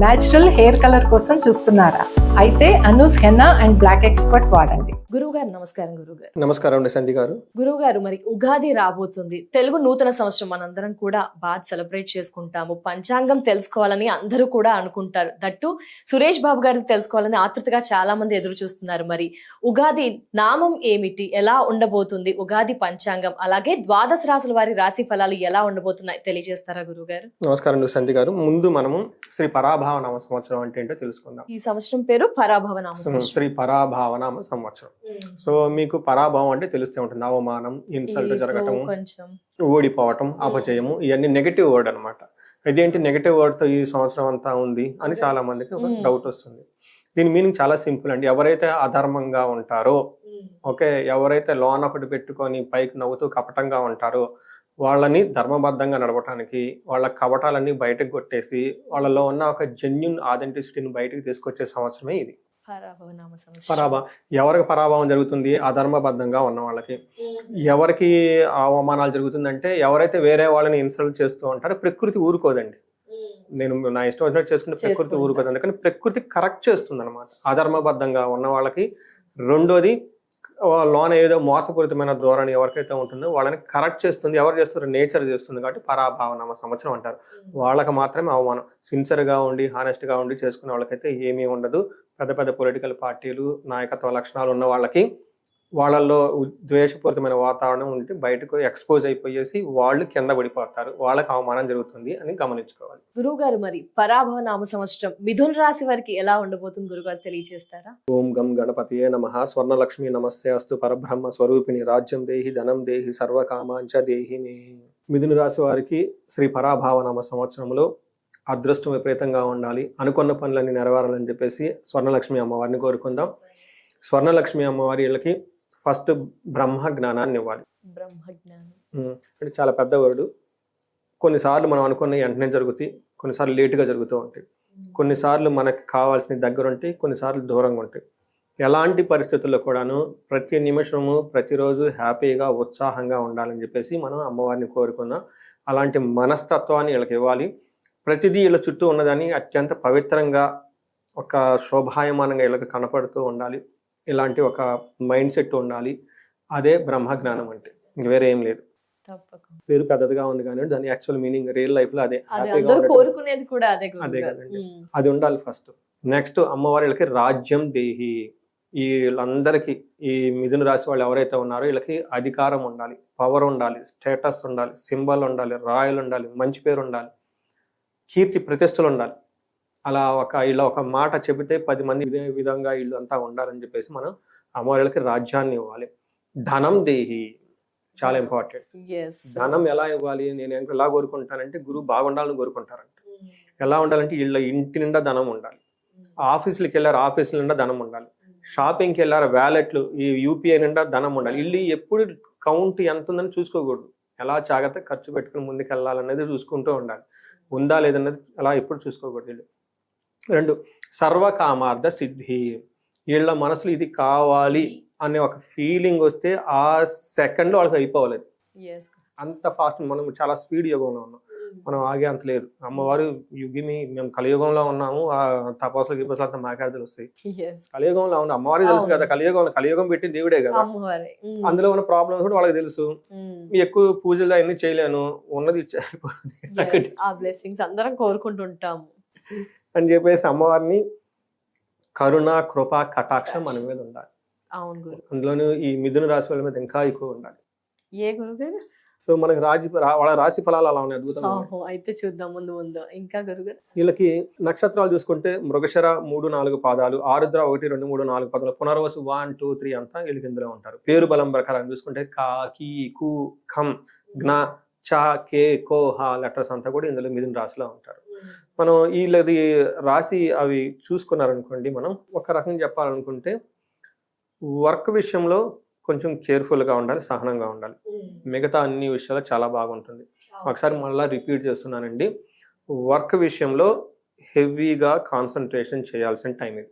Natural hair colour కోసం చూస్తున్నారా? అయితే Anoos henna and black expert వాడండి. గురువు గారు నమస్కారం. గురువు గారు నమస్కారం అండి సంధి గారు. గురువు గారు, మరి ఉగాది రాబోతుంది. తెలుగు నూతన సంవత్సరం మనందరం కూడా బాగా సెలబ్రేట్ చేసుకుంటాము. పంచాంగం తెలుసుకోవాలని అందరూ కూడా అనుకుంటారు. దట్టు సురేష్ బాబు గారిని తెలుసుకోవాలని ఆతృతగా చాలా మంది ఎదురు చూస్తున్నారు. మరి ఉగాది నామం ఏమిటి, ఎలా ఉండబోతుంది, ఉగాది పంచాంగం, అలాగే ద్వాదశ రాశుల వారి రాశి ఫలాలు ఎలా ఉండబోతున్నాయి తెలియజేస్తారా గురువు గారు? నమస్కారం అండి సంధి గారు. ముందు మనము శ్రీ పరాభావ నామ సంవత్సరం అంటే ఏంటో తెలుసుకుందాం. ఈ సంవత్సరం పేరు పరాభవ నామ సంవత్సరం. శ్రీ పరాభావ నామ సంవత్సరం. సో మీకు పరాభావం అంటే తెలుస్తూ ఉంటుంది, అవమానం, ఇన్సల్ట్ జరగటం, కొంచెం ఓడిపోవటం, అపజయము, ఇవన్నీ నెగటివ్ వర్డ్ అనమాట. ఇదేంటి నెగటివ్ వర్డ్ తో ఈ సంవత్సరం అంతా ఉంది అని చాలా మందికి ఒక డౌట్ వస్తుంది. దీని మీనింగ్ చాలా సింపుల్ అండి. ఎవరైతే అధర్మంగా ఉంటారో, ఓకే, ఎవరైతే లోన్ ఒకటి పెట్టుకొని పైకి నవ్వుతూ కపటంగా ఉంటారో వాళ్ళని ధర్మబద్ధంగా నడవటానికి, వాళ్ళ కపటాలన్నీ బయటకు కొట్టేసి వాళ్ళలో ఉన్న ఒక జెన్యున్ ఆథెంటిసిటీని బయటకు తీసుకొచ్చే సంవత్సరమే ఇది పరాభవ నామ సంవత్సరం. పరాభావం. ఎవరికి పరాభావం జరుగుతుంది? అధర్మబద్ధంగా ఉన్న వాళ్ళకి. ఎవరికి అవమానాలు జరుగుతుందంటే ఎవరైతే వేరే వాళ్ళని ఇన్సల్ట్ చేస్తూ ఉంటారో ప్రకృతి ఊరుకోదండి. నేను నా ఇష్టం వచ్చినట్టు చేసుకుంటే ప్రకృతి ఊరుకోదు. అందుకని ప్రకృతి కరెక్ట్ చేస్తుంది అనమాట అధర్మబద్ధంగా ఉన్న వాళ్ళకి. రెండోది, లోన ఏదో మోసపూరితమైన ధోరణి ఎవరికైతే ఉంటుందో వాళ్ళని కరెక్ట్ చేస్తుంది. ఎవరు చేస్తారు? నేచర్ చేస్తుంది. కాబట్టి పరాభావనామ సంవత్సరం అంటారు. వాళ్ళకి మాత్రమే అవమానం. సిన్సియర్గా ఉండి హానెస్ట్గా ఉండి చేసుకునే వాళ్ళకైతే ఏమీ ఉండదు. పెద్ద పెద్ద పొలిటికల్ పార్టీలు, నాయకత్వ లక్షణాలు ఉన్న వాళ్ళకి వాళ్ళల్లో ద్వేషపూరితమైన వాతావరణం ఉంటే బయటకు ఎక్స్పోజ్ అయిపోయేసి వాళ్ళు కింద పడిపోతారు. వాళ్ళకి అవమానం జరుగుతుంది అని గమనించుకోవాలి. గురువు గారు, మరి పరాభవ నామ సంవత్సరం మిథున రాశి వారికి ఎలా ఉండబోతుంది గురుగారు తెలియజేస్తారా? ఓం గం గణపతియే నమః. స్వర్ణలక్ష్మి నమస్తే అస్తు. పరబ్రహ్మ స్వరూపిణి రాజ్యం దేహి ధనం దేహి సర్వకామాంచ దేహి మే. మిథున రాశి వారికి శ్రీ పరాభావ నామ సంవత్సరంలో అదృష్టం విపరీతంగా ఉండాలి. అనుకున్న పనులన్నీ నెరవేరాలని చెప్పేసి స్వర్ణలక్ష్మి అమ్మవారిని కోరుకుందాం. స్వర్ణలక్ష్మి అమ్మవారి వీళ్ళకి ఫస్ట్ బ్రహ్మ జ్ఞానాన్ని ఇవ్వాలి. బ్రహ్మజ్ఞానం అంటే చాలా పెద్ద వర్డు. కొన్నిసార్లు మనం అనుకున్న వెంటనే జరుగుతాయి, కొన్నిసార్లు లేటుగా జరుగుతూ ఉంటాయి. కొన్నిసార్లు మనకి కావాల్సిన దగ్గర ఉంటాయి, కొన్నిసార్లు దూరంగా ఉంటాయి. ఎలాంటి పరిస్థితుల్లో కూడాను ప్రతి నిమిషము ప్రతిరోజు హ్యాపీగా ఉత్సాహంగా ఉండాలని చెప్పేసి మనం అమ్మవారిని కోరుకుందాం. అలాంటి మనస్తత్వాన్ని వీళ్ళకి ఇవ్వాలి. ప్రతిదీ వీళ్ళ చుట్టూ ఉన్నదాన్ని అత్యంత పవిత్రంగా, ఒక శోభాయమానంగా వీళ్ళకి కనపడుతూ ఉండాలి. ఇలాంటి ఒక మైండ్ సెట్ ఉండాలి. అదే బ్రహ్మజ్ఞానం అంటే, వేరే ఏం లేదు. పేరు పెద్దదిగా ఉంది కానీ దాని యాక్చువల్ మీనింగ్ రియల్ లైఫ్ లో అదే. కోరుకునేది కూడా అదే కదండి. అది ఉండాలి ఫస్ట్. నెక్స్ట్, అమ్మవారికి రాజ్యం దేహి. వీళ్ళందరికీ, ఈ మిథున రాశి వాళ్ళు ఎవరైతే ఉన్నారో వీళ్ళకి అధికారం ఉండాలి, పవర్ ఉండాలి, స్టేటస్ ఉండాలి, సింబల్ ఉండాలి, రాయల్ ఉండాలి, మంచి పేరు ఉండాలి, కీర్తి ప్రతిష్టలు ఉండాలి. అలా ఇలా ఒక మాట చెబితే 10 మంది ఇదే విధంగా వీళ్ళు అంతా ఉండాలని చెప్పేసి మనం అమ్మవారికి రాజ్యాన్ని ఇవ్వాలి. ధనం దేహి చాలా ఇంపార్టెంట్. ధనం ఎలా ఇవ్వాలి? నేను ఎలా కోరుకుంటానంటే, గురువు బాగుండాలని కోరుకుంటారంట. ఎలా ఉండాలంటే వీళ్ళ ఇంటి నిండా ధనం ఉండాలి. ఆఫీసులకి వెళ్ళారు, ఆఫీసుల నిండా ధనం ఉండాలి. షాపింగ్కి వెళ్ళారు, వ్యాలెట్లు, ఈ యూపీఐ నిండా ధనం ఉండాలి. వీళ్ళు ఎప్పుడు కౌంట్ ఎంత ఉందని చూసుకోకూడదు. ఎలా జాగ్రత్తగా ఖర్చు పెట్టుకుని ముందుకు వెళ్ళాలనేది చూసుకుంటూ ఉండాలి. ఉందా లేదన్నది అలా ఎప్పుడు చూసుకోకూడదు. 2, సర్వకామార్థ సిద్ధి. వీళ్ళ మనసులో ఇది కావాలి అనే ఒక ఫీలింగ్ వస్తే ఆ సెకండ్లో వాళ్ళకి అయిపోవాలి. అంత ఫాస్ట్. మనం చాలా స్పీడ్ యుగంలో ఉన్నాం, మనం ఆగే అంత లేదు. అమ్మవారు యుగిని, మేము కలియుగంలో ఉన్నాము, ఆ తపస్సులు గిపస్సులు అంతా మాకే తెలుస్తాయి. కలియుగంలో ఉన్న అమ్మవారికి తెలుసు కదా, కలియుగం పెట్టిన దేవుడే కదా. అందులో ఉన్న ప్రాబ్లమ్స్ కూడా వాళ్ళకి తెలుసు. ఎక్కువ పూజలు అన్ని చేయలేను, ఉన్నది అందరం కోరుకుంటుంటాము అని చెప్పేసి అమ్మవారిని కరుణ, కృప, కటాక్షం మన మీద ఉండాలి. అందులోనూ ఈ మిథున రాశి వాళ్ళ మీద ఇంకా ఎక్కువ ఉండాలి. ఏ గురుగారు? సో మనకి వాళ్ళ రాశి ఫలాలు అలా ఉన్నాయి, అద్భుతంగా. అయితే చూద్దాం ముందు ఇంకా గురుగారు. వీళ్ళకి నక్షత్రాలు చూసుకుంటే మృగశిర 3-4 పాదాలు, ఆరుద్ర 1, 2, 3, 4 పాదాలు, పునర్వసు 1, 2, 3 అంతా వీళ్ళకి ఇందులో ఉంటారు. పేరు బలం ప్రకారం చూసుకుంటే కా, కీ, కు, ఖం, జ్ఞ, చ, కే, కో, హ లెటర్స్ అంతా కూడా ఇందులో మిథున రాశిలో ఉంటారు. మనం వీళ్ళది రాశి అవి చూసుకున్నారనుకోండి, మనం ఒక రకంగా చెప్పాలనుకుంటే వర్క్ విషయంలో కొంచెం కేర్ఫుల్గా ఉండాలి, సహనంగా ఉండాలి. మిగతా అన్ని విషయాలు చాలా బాగుంటుంది. ఒకసారి మళ్ళీ రిపీట్ చేస్తున్నానండి, వర్క్ విషయంలో హెవీగా కాన్సన్ట్రేషన్ చేయాల్సిన టైం ఇది.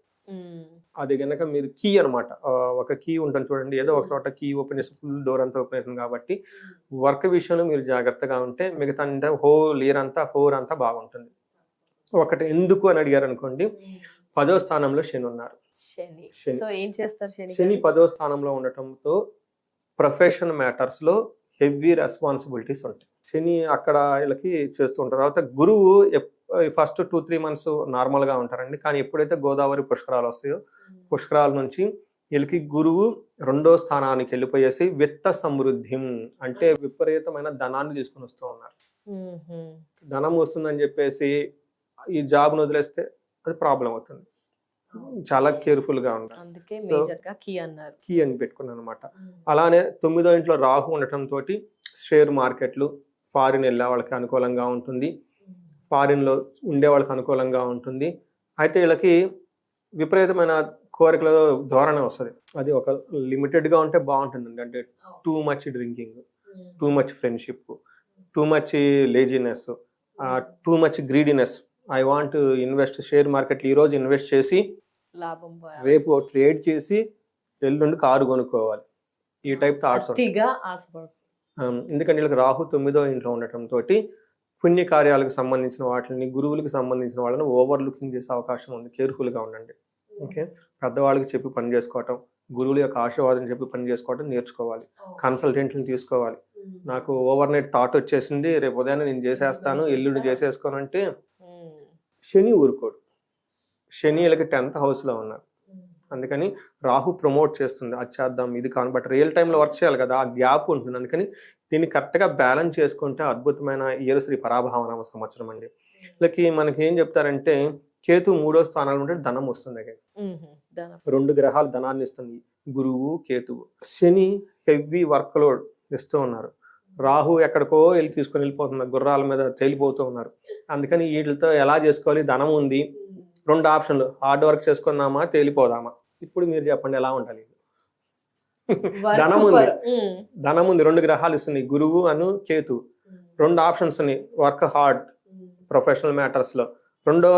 అది కనుక మీరు కీ అనమాట, ఒక కీ ఉంటుంది చూడండి, ఏదో ఒక చోట కీ ఓపెన్ చేసి ఫుల్ డోర్ అంతా ఓపెన్ అవుతుంది. కాబట్టి వర్క్ విషయంలో మీరు జాగ్రత్తగా ఉంటే మిగతా అంతా హోల్ ఇయర్ అంతా 4 అంతా బాగుంటుంది. ఒకటి ఎందుకు అని అడిగారు అనుకోండి, 10వ స్థానంలో శని ఉన్నారు. శని. శని. సో ఏం చేస్తారు శని? శని 10వ స్థానంలో ఉండటంతో ప్రొఫెషన్ మ్యాటర్స్ లో హెవీ రెస్పాన్సిబిలిటీస్ ఉంటాయి. శని అక్కడ వీళ్ళకి చేస్తూ ఉంటారు. తర్వాత గురువు ఫస్ట్ 2-3 months నార్మల్ గా ఉంటారండి. కానీ ఎప్పుడైతే గోదావరి పుష్కరాలు వస్తాయో, పుష్కరాల నుంచి వీళ్ళకి గురువు 2వ స్థానానికి వెళ్ళిపోయేసి విత్త సమృద్ధి అంటే విపరీతమైన ధనాన్ని తీసుకుని వస్తూ ఉన్నారు. ధనం వస్తుందని చెప్పేసి ఈ జాబ్ను వదిలేస్తే అది ప్రాబ్లం అవుతుంది. చాలా కేర్ఫుల్ గా ఉండాలి. అందుకే మేజర్ గా కీ అన్నారు. కీ అని పెట్టుకున్నాను అనమాట. అలానే 9వ ఇంట్లో రాహు ఉండటం తోటి షేర్ మార్కెట్లు, ఫారిన్ వెళ్ళే వాళ్ళకి అనుకూలంగా ఉంటుంది, ఫారిన్ లో ఉండే వాళ్ళకి అనుకూలంగా ఉంటుంది. అయితే వీళ్ళకి విపరీతమైన కోరికల ధోరణి వస్తుంది. అది ఒక లిమిటెడ్ గా ఉంటే బాగుంటుందండి. అంటే too much drinking, too much friendship, too much laziness, too much greediness. I want invest share market ఈ రోజు ఇన్వెస్ట్ చేసి లాభం రేపు ట్రేడ్ చేసి ఎల్లుండి కారు కొనుక్కోవాలి. ఈ టైప్ థాట్స్ ఉంటాయి. ఎందుకంటే వీళ్ళకి రాహు 9వ ఇంట్లో ఉండటం తోటి పుణ్య కార్యాలకు సంబంధించిన వాటిని, గురువులకు సంబంధించిన వాళ్ళని ఓవర్ లుకింగ్ చేసే అవకాశం ఉంది. కేర్ఫుల్ గా ఉండండి. ఓకే, పెద్దవాళ్ళకి చెప్పి పని చేసుకోవటం, గురువుల యొక్క ఆశీర్వాదం చెప్పి పని చేసుకోవటం నేర్చుకోవాలి. కన్సల్టెంట్లను తీసుకోవాలి. నాకు ఓవర్ నైట్ థాట్ వచ్చేసింది, రేపు ఉదయాన్నే నేను చేసేస్తాను, ఎల్లుండి చేసేసుకోనంటే శని ఊరుకోడు. శని వీళ్ళకి 10th house లో ఉన్నారు. అందుకని రాహు ప్రమోట్ చేస్తుంది, అది చేద్దాం ఇది కాను. బట్ రియల్ టైంలో వర్క్ చేయాలి కదా, ఆ గ్యాప్ ఉంటుంది. అందుకని దీన్ని కరెక్ట్గా బ్యాలెన్స్ చేసుకుంటే అద్భుతమైన ఇయర్ శ్రీ పరాభావనామ సంవత్సరం అండి. వీళ్ళకి మనకి ఏం చెప్తారంటే కేతు 3వ స్థానాలు ఉంటే ధనం వస్తుంది. 2 గ్రహాలు ధనాన్ని ఇస్తుంది, గురువు కేతువు. శని హెవీ వర్క్ లోడ్ ఇస్తూ ఉన్నారు. రాహు ఎక్కడికో వెళ్ళి తీసుకొని వెళ్ళిపోతున్నారు, గుర్రాల మీద తేలిపోతూ ఉన్నారు. అందుకని వీటితో ఎలా చేసుకోవాలి? ధనం ఉంది, 2 ఆప్షన్లు, హార్డ్ వర్క్ చేసుకున్నామా తేలిపోదామా. ఇప్పుడు మీరు చెప్పండి ఎలా ఉండాలి? ధనం ఉంది, 2 గ్రహాలు ఇస్తున్నాయి, గురువు అను కేతు. 2 ఆప్షన్స్ ఉన్నాయి, వర్క్ హార్డ్ ప్రొఫెషనల్ మ్యాటర్స్ లో. 2వ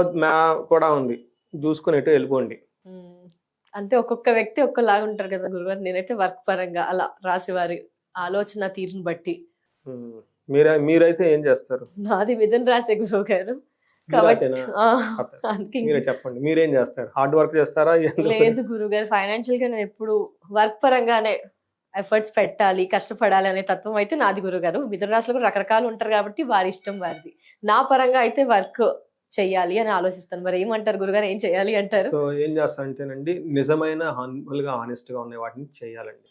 కూడా ఉంది, చూసుకుని ఎటు వెళ్ళిపోండి. అంటే ఒక్కొక్క వ్యక్తి ఒక్కలాగా ఉంటారు కదా గురుగారు. నేనైతే వర్క్ పరంగా అలా రాసేవారి ఆలోచన తీరుని బట్టి. మీరైతే ఏం చేస్తారు? నాది మిథున రాశి గురువు గారు. మీరే చెప్పండి, మీరేం చేస్తారు? హార్డ్ వర్క్ చేస్తారా? లేదు గురువు గారు, ఫైనాన్షియల్ గా నేను ఎప్పుడు వర్క్ పరంగానే ఎఫర్ట్స్ పెట్టాలి, కష్టపడాలి అనే తత్వం అయితే నాది గురువు గారు. మిథున రాశిలో కూడా రకరకాలు ఉంటారు కాబట్టి వారి ఇష్టం వారిది. నా పరంగా అయితే వర్క్ చెయ్యాలి అని ఆలోచిస్తాను. మరి ఏమంటారు గురుగారు, ఏం చేయాలి అంటారు? సో ఏం చేస్తానంటేనండి, నిజమైన హంబుల్ గా ఆనెస్ట్ గా ఉన్న వాటిని చేయాలండి.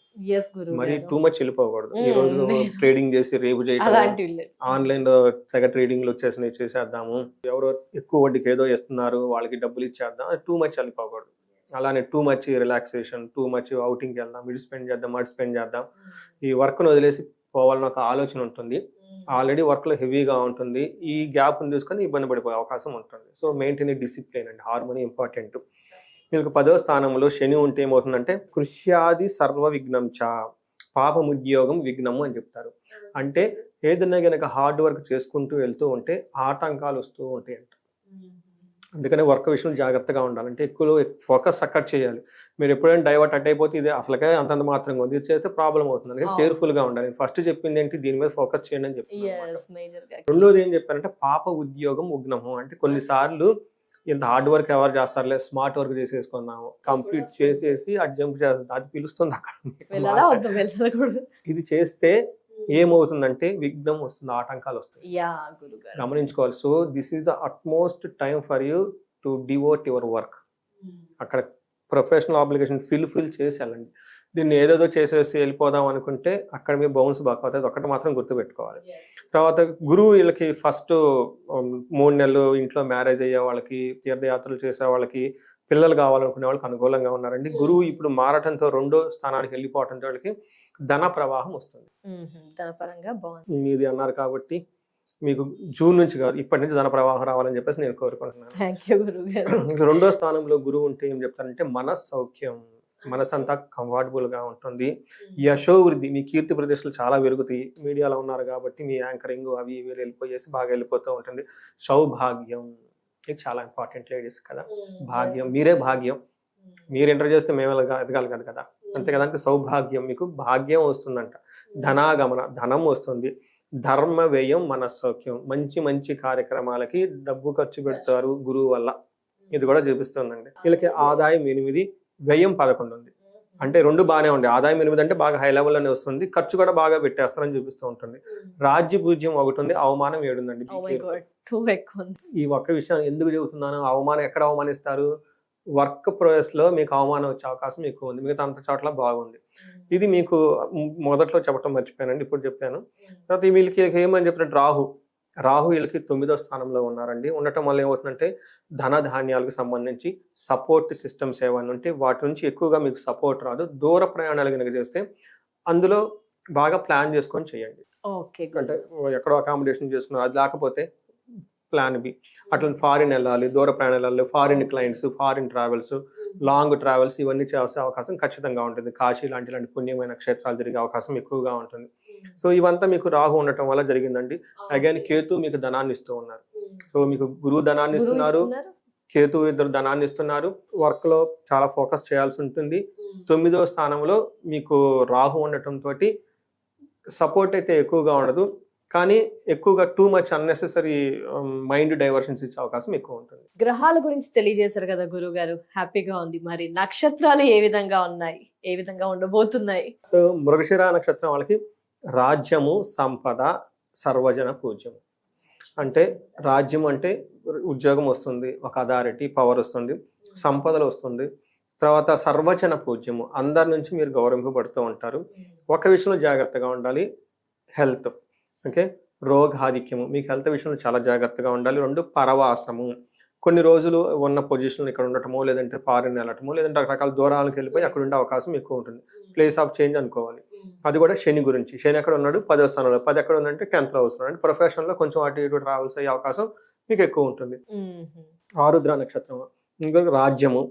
మరి టూ మచ్ వెళ్ళిపోకూడదు. ఈ రోజు ట్రేడింగ్ చేసి రేపు చేయడం, ఆన్లైన్ లో తెగ ట్రేడింగ్ వచ్చేసినాయి, చేసేద్దాము, ఎవరో ఎక్కువ వడ్డీకి ఏదో ఇస్తున్నారు వాళ్ళకి డబ్బులు ఇచ్చేద్దాం, టూ మచ్ వెళ్ళిపోకూడదు. అలానే too much relaxation, too much అవుటింగ్కి వెళ్దాం, ఇటు స్పెండ్ చేద్దాం, అటు స్పెండ్ చేద్దాం, ఈ వర్క్ ను వదిలేసి పోవాలని ఒక ఆలోచన ఉంటుంది. ఆల్రెడీ వర్క్ లో హెవీగా ఉంటుంది, ఈ గ్యాప్ తీసుకొని ఇబ్బంది పడిపోయే అవకాశం ఉంటుంది. So maintain discipline and harmony important. మీకు 10వ స్థానంలో శని ఉంటే ఏమవుతుందంటే కృష్యాది సర్వ విఘ్నం చ పాపముద్యోగం విఘ్నము అని చెప్తారు. అంటే ఏదైనా గనక హార్డ్ వర్క్ చేసుకుంటూ వెళ్తూ ఉంటే ఆటంకాలు వస్తూ ఉంటాయి అంట. అందుకనే వర్క్ విషయంలో జాగ్రత్తగా ఉండాలి. అంటే ఎక్కువ ఫోకస్ అక్కడ చేయాలి. మీరు ఎప్పుడైనా డైవర్ట్ అట్ అయిపోతే ఇది అసలుకే అంతంత మాత్రంగా ఉంది, ఇది చేస్తే ప్రాబ్లం అవుతుంది. అందుకని కేర్ఫుల్ గా ఉండాలి. ఫస్ట్ చెప్పింది ఏంటి, దీని మీద ఫోకస్ చేయండి అని చెప్పారు. రెండోది ఏం చెప్పారంటే పాప ఉద్యోగం ఉగ్నము. అంటే కొన్నిసార్లు ఇంత హార్డ్ వర్క్ ఎవరు చేస్తారులే, స్మార్ట్ వర్క్ చేసేసుకున్నాము, కంప్లీట్ చేసేసి అది జంప్ చేస్తుంది, అది పిలుస్తుంది అక్కడ. ఇది చేస్తే ఏమవుతుందంటే విఘ్నం వస్తుంది, ఆటంకాలు వస్తాయి, గమనించుకోవాలి. So this is the utmost time for you to devout your work. అక్కడ ప్రొఫెషనల్ ఆబ్లిగేషన్ ఫిల్ చేసి వెళ్ళండి. దీన్ని ఏదేదో చేసేసి వెళ్ళిపోదాం అనుకుంటే అక్కడ మీ బౌన్స్ బాగా అవుతుంది. ఒకటి మాత్రం గుర్తుపెట్టుకోవాలి. తర్వాత గురువు వీళ్ళకి ఫస్ట్ 3 నెలలు ఇంట్లో మ్యారేజ్ అయ్యే వాళ్ళకి, తీర్థయాత్రలు చేసే వాళ్ళకి, పిల్లలు కావాలనుకునే వాళ్ళకి అనుకూలంగా ఉన్నారండి. గురువు ఇప్పుడు మారటంతో 2వ స్థానానికి వెళ్ళిపోవటంతో వాళ్ళకి ధన ప్రవాహం వస్తుంది. మీది అన్నారు కాబట్టి మీకు జూన్ నుంచి కాదు, ఇప్పటి నుంచి ధన ప్రవాహం రావాలని చెప్పేసి నేను కోరుకుంటున్నాను. 2వ స్థానంలో గురువు ఉంటే ఏం చెప్తారంటే మనస్సౌఖ్యం, మనసంతా కంఫర్టబుల్ గా ఉంటుంది. యశో వృద్ధి, మీ కీర్తి ప్రతిష్టలు చాలా పెరుగుతాయి. మీడియాలో ఉన్నారు కాబట్టి మీ యాంకరింగ్ అవి ఇవి వెళ్ళిపోయేసి బాగా వెళ్ళిపోతూ ఉంటుంది. సౌభాగ్యం, ఇది చాలా ఇంపార్టెంట్ లేడీస్ కదా. భాగ్యం, మీరే భాగ్యం. మీరు ఇంటర్ చేస్తే మేము ఎదగాలి కదా. అంతే కదా. సౌభాగ్యం, మీకు భాగ్యం వస్తుందంట. ధనాగమన, ధనం వస్తుంది. ధర్మ వ్యయం మనస్సౌఖ్యం, మంచి మంచి కార్యక్రమాలకి డబ్బు ఖర్చు పెడతారు గురువు వల్ల, ఇది కూడా చూపిస్తుందండి. వీళ్ళకి ఆదాయం 8, వ్యయం 11 ఉంది. అంటే రెండు బాగానే ఉండే, ఆదాయం 8 అంటే బాగా హై లెవెల్లోనే వస్తుంది, ఖర్చు కూడా బాగా పెట్టేస్తారని చూపిస్తూ ఉంటుంది. రాజ్య పూజ్యం 1 ఉంది, అవమానం 7 ఉందండి. ఈ ఒక్క విషయం ఎందుకు చెబుతున్నాను, అవమానం ఎక్కడ అవమానిస్తారు, వర్క్ ప్రోసెస్ లో మీకు అవమానం వచ్చే అవకాశం ఎక్కువ ఉంది, మిగతా అంత చోట్ల బాగుంది. ఇది మీకు మొదట్లో చెప్పడం మర్చిపోయానండి, ఇప్పుడు చెప్పాను. తర్వాత వీళ్ళకి ఏమని చెప్పినట్టు రాహు వీళ్ళకి 9వ స్థానంలో ఉన్నారండి. ఉండటం వల్ల ఏమవుతుందంటే ధన ధాన్యాలకు సంబంధించి సపోర్ట్ సిస్టమ్స్ ఏమైనా ఉంటే వాటి నుంచి ఎక్కువగా మీకు సపోర్ట్ రాదు. దూర ప్రయాణాలు కనుక చేస్తే అందులో బాగా ప్లాన్ చేసుకొని చేయండి. అంటే ఎక్కడో అకామిడేషన్ చేసుకున్నారు, అది లేకపోతే ప్లాన్ బి, అట్లా ఫారిన్ వెళ్ళాలి, దూర ప్రయాణాలు, foreign clients, foreign travels, long travels, ఇవన్నీ చేసే అవకాశం ఖచ్చితంగా ఉంటుంది. కాశీ లాంటి పుణ్యమైన క్షేత్రాలు తిరిగే అవకాశం ఎక్కువగా ఉంటుంది. సో ఇవంతా మీకు రాహు ఉండటం వల్ల జరిగిందండి. అగైన్ కేతు మీకు ధనాన్ని ఇస్తూ ఉన్నారు. సో మీకు గురువు ధనాన్ని ఇస్తున్నారు, కేతు ఇద్దరు ధనాన్ని ఇస్తున్నారు. వర్క్ లో చాలా ఫోకస్ చేయాల్సి ఉంటుంది. 9వ స్థానంలో మీకు రాహు ఉండటం తోటి సపోర్ట్ అయితే ఎక్కువగా ఉండదు, కానీ ఎక్కువగా too much unnecessary mind diversions ఇచ్చే అవకాశం ఎక్కువ ఉంటుంది. గ్రహాల గురించి తెలియజేశారు కదా గురువు గారు, హ్యాపీగా ఉంది. మరి నక్షత్రాలు ఏ విధంగా ఉన్నాయి, ఏ విధంగా ఉండబోతున్నాయి? సో మృగశిర నక్షత్రం వాళ్ళకి రాజ్యము, సంపద, సర్వజన పూజ్యము. అంటే రాజ్యం అంటే ఉద్యోగం వస్తుంది, ఒక అథారిటీ పవర్ వస్తుంది, సంపదలు వస్తుంది. తర్వాత సర్వజన పూజ్యము, అందరి నుంచి మీరు గౌరవింపబడుతూ ఉంటారు. ఒక విషయంలో జాగ్రత్తగా ఉండాలి, హెల్త్. ఓకే, రోగాధిక్యము, మీకు హెల్త్ విషయంలో చాలా జాగ్రత్తగా ఉండాలి. 2 పరవాసము, కొన్ని రోజులు ఉన్న పొజిషన్ ఇక్కడ ఉండటమో, లేదంటే ఫారిన్ వెళ్ళటమో, లేదంటే రకరకాల దూరాలకు వెళ్ళిపోయి అక్కడ ఉండే అవకాశం ఎక్కువ ఉంటుంది. ప్లేస్ ఆఫ్ చేంజ్ అనుకోవాలి. అది కూడా శని గురించి. శని ఎక్కడ ఉన్నాడు, 10వ స్థానంలో. 10 ఎక్కడ ఉందంటే 10th లో వస్తున్నాడు. అంటే ప్రొఫెషన్ లో కొంచెం అటు ఇటు ట్రావెల్స్ అయ్యే అవకాశం మీకు ఎక్కువ ఉంటుంది. ఆరుద్ర నక్షత్రం ఇంకా రాజ్యము,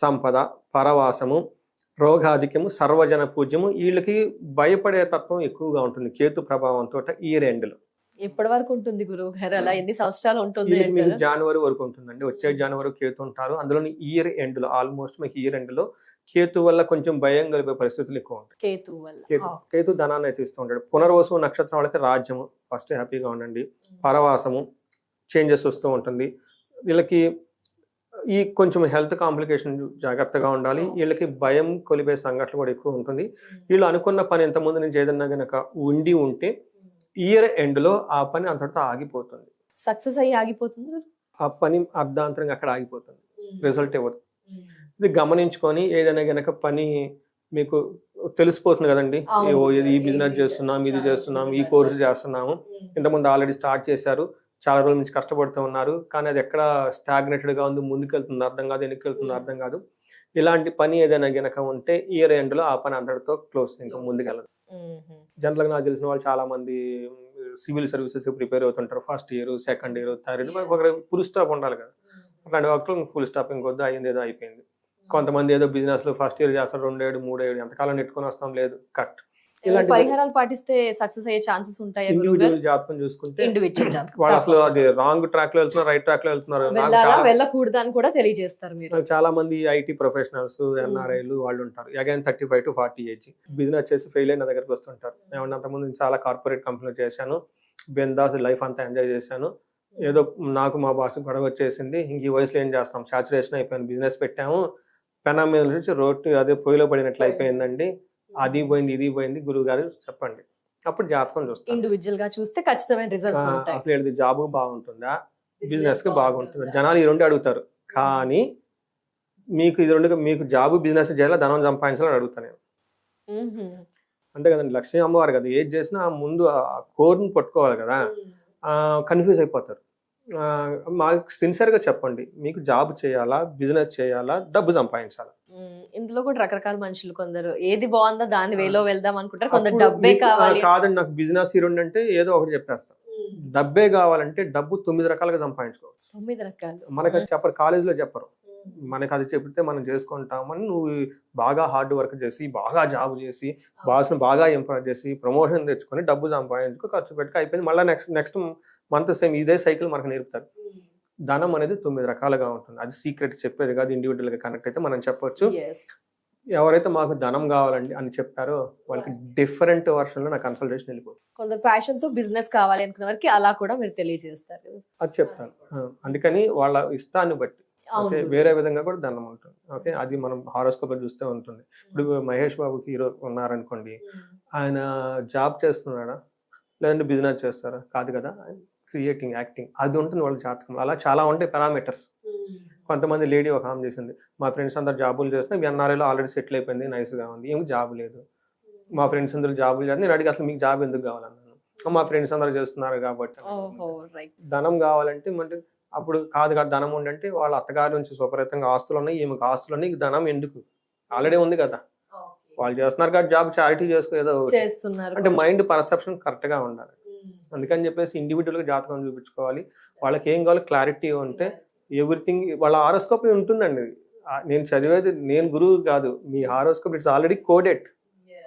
సంపద, పరవాసము, రోగాధిక్యము, సర్వజన పూజ్యము. వీళ్ళకి భయపడే తత్వం ఎక్కువగా ఉంటుంది కేతు ప్రభావంతో. ఈ 2 ఎప్పటి వరకు ఉంటుంది గురువు గారు, అలా ఎన్ని సంవత్సరాలు ఉంటుంది? మీకు జనవరి వరకు ఉంటుందండి. వచ్చే జనవరి కేతు ఉంటారు. అందులో ఇయర్ ఎండ్ లో ఆల్మోస్ట్ మీకు ఇయర్ ఎండ్ లో కేతు వల్ల కొంచెం భయం కలిపే పరిస్థితులు ఎక్కువ ఉంటాయి. కేతు ధనాన్ని అయితే ఇస్తూ ఉంటాడు. పునర్వసు నక్షత్రం వాళ్ళకి రాజ్యము, ఫస్ట్ హ్యాపీగా ఉండండి. పరవాసము, చేంజెస్ వస్తూ ఉంటుంది. వీళ్ళకి ఈ కొంచెం హెల్త్ కాంప్లికేషన్ జాగ్రత్తగా ఉండాలి. వీళ్ళకి భయం కొలిపే సంఘటనలు కూడా ఎక్కువ ఉంటుంది. వీళ్ళు అనుకున్న పని ఇంతకుముందు నుంచి ఏదన్నా కనుక ఉంటే ఇయర్ ఎండ్ లో ఆ పని అంతటితో ఆగిపోతుంది, సక్సెస్ అయ్యి ఆగిపోతుంది. ఆ పని అర్ధాంతరంగా అక్కడ ఆగిపోతుంది, రిజల్ట్ ఇవ్వదు. ఇది గమనించుకొని ఏదైనా గనక పని మీకు తెలిసిపోతుంది కదండి, ఈ బిజినెస్ చేస్తున్నాం, ఇది చేస్తున్నాం, ఈ కోర్సు చేస్తున్నాము, ఇంతకుముందు ఆల్రెడీ స్టార్ట్ చేశారు, చాలా రోజుల నుంచి కష్టపడుతూ ఉన్నారు, కానీ అది ఎక్కడ స్టాగ్నేటెడ్ గా ఉంది, ముందుకెళ్తుంది అర్థం కాదు, వెనక్కి అర్థం కాదు. ఇలాంటి పని ఏదైనా గనక ఉంటే ఇయర్ ఎండ్ లో ఆ పని అందరితో క్లోజ్, ఇంకా ముందుకెళ్ళదు. జనరల్ గా నాకు తెలిసిన వాళ్ళు చాలా మంది సివిల్ సర్వీసెస్ ప్రిపేర్ అవుతుంటారు. First year, second year, third year, ఒక ఫుల్ స్టాప్ ఉండాలి కదా. అట్లాంటి వక్తులు ఫుల్ స్టాప్ ఇంకొద్దు, అయ్యింది ఏదో అయిపోయింది. కొంతమంది ఏదో బిజినెస్ లో ఫస్ట్ ఇయర్ చేస్తారు, 2 ఏళ్ళు 3 ఏళ్ళు, ఎంతకాలం నెట్టుకొని వస్తాం, లేదు కట్. పరిహారాలు పాటిస్తే సక్సెస్ అయ్యే ఛాన్సెస్ ఉంటాయి. ఇండివిజువల్ జాతకం చూసుకుంటే వాళ్ళు అసలు అది రాంగ్ ట్రాక్ లో వెళ్తున్నారు, రైట్ ట్రాక్ లో వెళ్తున్నారు, వెళ్ళకూడదు అని కూడా తెలియజేస్తారు మీరు. చాలా మంది ఐటీ ప్రొఫెషనల్స్, ఎన్ఆర్ఐలు వాళ్ళు ఉంటారు. అగైన్ 35 to 40 ఏజ్ బిజినెస్ చేసి ఫెయిల్ అయిన దగ్గరికి వస్తుంటారు. ఏమన్నా అంతకుముందు చాలా కార్పొరేట్ కంపెనీలు చేశాను, బెందాస్ లైఫ్ అంతా ఎంజాయ్ చేశాను, ఏదో నాకు మా బాస్ గొడవ వచ్చేసింది, ఇంక ఈ వయసులో ఏం చేస్తాం, సాచురేషన్ అయిపోయింది, బిజినెస్ పెట్టాము, పెనం మీద నుంచి రోడ్డు అదే పొయ్యిలో పడినట్లు అయిపోయిందండి, అది పోయింది, ఇది పోయింది, గురువు గారు చెప్పండి. అప్పుడు జాతకం చూస్తాం. ఇండివిజువల్ గా చూస్తే ఖచ్చితమైన రిజల్ట్స్ ఉంటాయి. అసలు జాబ్ బాగుంటుందా, బిజినెస్ కి బాగుంటుందా, జనాలు ఈ 2 అడుగుతారు. కానీ మీకు ఇది 2, మీకు జాబ్ బిజినెస్ చేయాలా, ధనం సంపాదించాలని అడుగుతాను నేను. అంతే కదండి, లక్ష్మీ అమ్మవారు కదా, ఏది చేసినా ముందు ఆ కోర్ని పట్టుకోవాలి కదా. కన్ఫ్యూజ్ అయిపోతారు. మాకు సిన్సియర్ గా చెప్పండి, మీకు జాబ్ చేయాలా, బిజినెస్ చేయాలా, డబ్బు సంపాదించాలా? ఇందులో కూడా రకరకాల మనుషులు, కొందరు ఏది బాగుందో దాని వేలో వెళ్దాం అనుకుంటారు, కొందరు డబ్బే కావాలి. కాదండి, నాకు బిజినెస్ ఈ 2 అంటే ఏదో ఒకటి చెప్పేస్తాం. డబ్బే కావాలంటే డబ్బు 9 రకాలుగా సంపాదించుకోవచ్చు. 9 రకాలు మనకు అది చెప్పరు, కాలేజీలో చెప్పరు. మనకు అది చెప్తే మనం చేసుకుంటామని, నువ్వు బాగా హార్డ్ వర్క్ చేసి, బాగా జాబ్ చేసి, బాస్ను బాగా ఎంప్లాయ్ చేసి, ప్రమోషన్ తెచ్చుకొని, డబ్బు సంపాదించుకో, ఖర్చు పెట్టుకు, అయిపోయింది. మళ్ళీ నెక్స్ట్ మంత్ సేమ్ ఇదే సైకిల్ మనకు నేర్పుతారు. ధనం అనేది 9 రకాలుగా ఉంటుంది. అది సీక్రెట్ చెప్పేది కాదు, ఇండివిజువల్ గా కనెక్ట్ అయితే మనం చెప్పొచ్చు. ఎవరైతే మాకు ధనం కావాలండి అని చెప్పారో వాళ్ళకి డిఫరెంట్ వర్షన్ లో నా కన్సల్టేషన్ వెళ్ళిపోతుంది. కొందరు ప్యాషన్ తో బిజినెస్ కావాలి అనుకున్న వారికి అలా కూడా మీరు తెలియజేస్తారు. అది చెప్తాను. అందుకని వాళ్ళ ఇష్టాన్ని బట్టి ఓకే వేరే విధంగా కూడా ధనం ఉంటుంది. ఓకే అది మనం హారోస్కోప్ చూస్తే ఉంటుంది. ఇప్పుడు మహేష్ బాబు హీరో ఉన్నారనుకోండి, ఆయన జాబ్ చేస్తున్నాడా లేదంటే బిజినెస్ చేస్తారా? కాదు కదా, క్రియేటింగ్ యాక్టింగ్ అది ఉంటుంది వాళ్ళ జాతకం. అలా చాలా ఉంటాయి పారామీటర్స్. కొంతమంది లేడీ ఒక ఆమె చేసింది, మా ఫ్రెండ్స్ అందరు జాబులు చేస్తున్నా ఎన్ఆర్ఐలో ఆల్రెడీ సెటిల్ అయిపోయింది, నైస్గా ఉంది, ఏమి జాబ్ లేదు. మా ఫ్రెండ్స్ అందరూ జాబులు చేస్తే నేను అడిగి అసలు మీకు జాబ్ ఎందుకు కావాలన్నాను. మా ఫ్రెండ్స్ అందరూ చేస్తున్నారు కాబట్టి. ధనం కావాలంటే అంటే అప్పుడు కాదు కాదు ధనం ఉండంటే వాళ్ళ అత్తగారి నుంచి సుపరితంగా ఆస్తులు ఉన్నాయి, ఈమెకు ఆస్తులు ఉన్నాయి, ధనం ఎందుకు, ఆల్రెడీ ఉంది కదా, వాళ్ళు చేస్తున్నారు కాబట్టి జాబ్ చారిటీ చేసుకో ఏదో అంటే మైండ్ పర్సెప్షన్ కరెక్ట్ గా ఉండాలి. అందుకని చెప్పేసి ఇండివిజువల్ గా జాతకం చూపించుకోవాలి. వాళ్ళకి ఏం కావాలో క్లారిటీ ఉంటే ఎవ్రీథింగ్ వాళ్ళ హారోస్కోప్ ఉంటుందండి. నేను చదివేది, నేను గురువు కాదు, మీ హారోస్కోప్ ఇట్స్ ఆల్రెడీ కోడెడ్.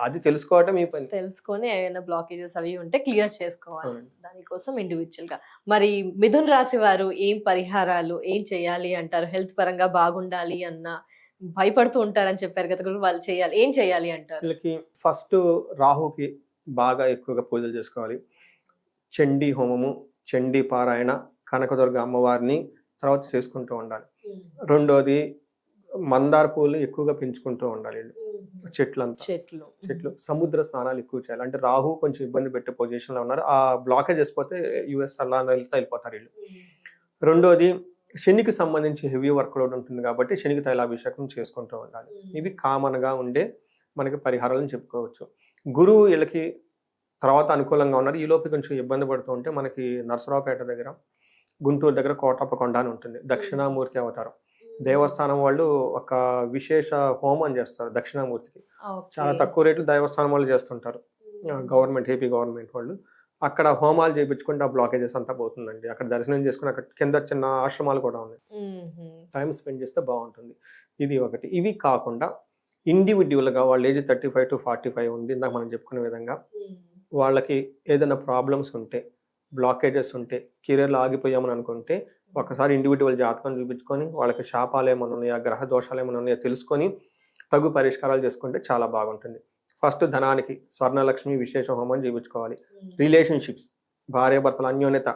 అది తెలుసుకోవటం మీ పని. తెలుసుకొని ఏమైనా బ్లాకేజెస్ అవి ఉంటే క్లియర్ చేసుకోవాలి. దానికోసం ఇండివిజువల్ గా. మరి మిథున్ రాశి వారు ఏం పరిహారాలు ఏం చేయాలి అంటారు? హెల్త్ పరంగా బాగుండాలి అన్న భయపడుతూ ఉంటారని చెప్పారు కదా, వాళ్ళు చేయాలి ఏం చేయాలి అంటారు? వీళ్ళకి ఫస్ట్ రాహుకి బాగా ఎక్కువగా పూజలు చేసుకోవాలి. చండీ హోమము, చండీ పారాయణ, కనకదుర్గ అమ్మవారిని తర్వాత చేసుకుంటూ ఉండాలి. రెండోది మందార పూలు ఎక్కువగా పెంచుకుంటూ ఉండాలి. చెట్లు సముద్ర స్నానాలు ఎక్కువ చేయాలి. అంటే రాహు కొంచెం ఇబ్బంది పెట్టే పొజిషన్ లో ఉన్నారు, ఆ బ్లాకేజ్ చేసిపోతే యుఎస్ అలా వెళ్ళిపోతారు వీళ్ళు. రెండోది శనికి సంబంధించి హెవీ వర్క్ లోడ్ ఉంటుంది కాబట్టి శనికి తైలాభిషేకం చేసుకుంటూ ఉండాలి. ఇవి కామన్ గా ఉండే మనకి పరిహారాలను చెప్పుకోవచ్చు. గురువు వీళ్ళకి తర్వాత అనుకూలంగా ఉన్నారు, ఈ లోపు కొంచెం ఇబ్బంది పడుతూ ఉంటే మనకి నరసరావుపేట దగ్గర గుంటూరు దగ్గర కోటప్పకొండ అని ఉంటుంది, దక్షిణామూర్తి అవతారం దేవస్థానం వాళ్ళు ఒక విశేష హోమం చేస్తారు దక్షిణామూర్తికి. చాలా తక్కువ రేట్లు దేవస్థానం వాళ్ళు చేస్తుంటారు, గవర్నమెంట్ ఏపీ గవర్నమెంట్ వాళ్ళు. అక్కడ హోమాలు చేయించుకుంటే ఆ బ్లాకేజెస్ అంతా పోతుందండి. అక్కడ దర్శనం చేసుకుని అక్కడ కింద చిన్న ఆశ్రమాలు కూడా ఉన్నాయి, టైం స్పెండ్ చేస్తే బాగుంటుంది. ఇది ఒకటి. ఇవి కాకుండా ఇండివిడ్యువల్ గా వాళ్ళ ఏజ్ 35 to 45 ఉంది, ఇందాక మనం చెప్పుకునే విధంగా. వాళ్ళకి ఏదైనా ప్రాబ్లమ్స్ ఉంటే, బ్లాకేజెస్ ఉంటే, కెరీర్లో ఆగిపోయామని అనుకుంటే ఒకసారి ఇండివిజువల్ జాతకం చూపించుకొని వాళ్ళకి శాపాలు ఏమైనా ఉన్నాయా, గ్రహ దోషాలు ఏమైనా ఉన్నాయా తెలుసుకొని తగు పరిష్కారాలు చేసుకుంటే చాలా బాగుంటుంది. ఫస్ట్ ధనానికి స్వర్ణలక్ష్మి విశేష హోమం చేయించుకోవాలి. రిలేషన్షిప్స్, భార్యాభర్తల అన్యోన్యత,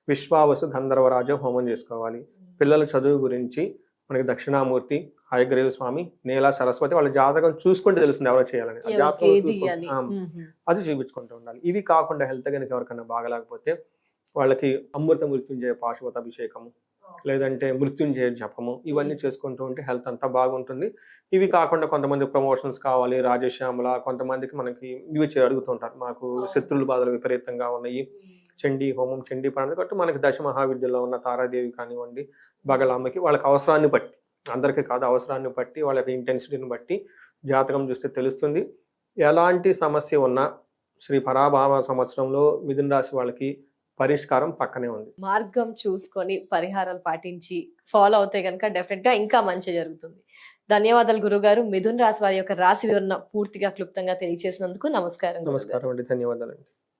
విశ్వావసు గంధర్వరాజ హోమం చేసుకోవాలి. పిల్లల చదువు గురించి మనకి దక్షిణామూర్తి, హయగ్రీవ స్వామి, నేల సరస్వతి వాళ్ళ జాతకం చూసుకుంటే తెలుస్తుంది ఎవరో చేయాలని. అది చూపించుకుంటూ ఉండాలి. ఇవి కాకుండా హెల్త్ కనుక ఎవరికైనా బాగలేకపోతే వాళ్ళకి అమృత మృత్యుంజయ పాశుపత అభిషేకము లేదంటే మృత్యుంజయ జపము ఇవన్నీ చేసుకుంటూ ఉంటే హెల్త్ అంతా బాగుంటుంది. ఇవి కాకుండా కొంతమంది ప్రమోషన్స్ కావాలి, రాజశ్యామల, కొంతమందికి మనకి ఇవి అడుగుతుంటారు, మాకు శత్రువుల బాధలు విపరీతంగా ఉన్నాయి, చండీ హోమం, చండీ పారాయణ కాబట్టి మనకి దశ మహావిద్యలో ఉన్న తారాదేవి కానివ్వండి, బగలామ్మకి వాళ్ళకి అవసరాన్ని బట్టి, అందరికీ కాదు అవసరాన్ని బట్టి, వాళ్ళకి ఇంటెన్సిటీని బట్టి జాతకం చూస్తే తెలుస్తుంది. ఎలాంటి సమస్య ఉన్నా శ్రీ పరాభామ సంవత్సరంలో మిథున రాశి వాళ్ళకి పరిష్కారం పక్కనే ఉంది. మార్గం చూసుకొని పరిహారాలు పాటించి ఫాలో అవుతే కనుక డెఫినెట్ గా ఇంకా మంచి జరుగుతుంది. ధన్యవాదాలు గురుగారు. మిథున రాశి వారి యొక్క రాశి వివరణ పూర్తిగా క్లుప్తంగా తెలియజేసినందుకు నమస్కారం. నమస్కారం అండి, ధన్యవాదాలు అండి.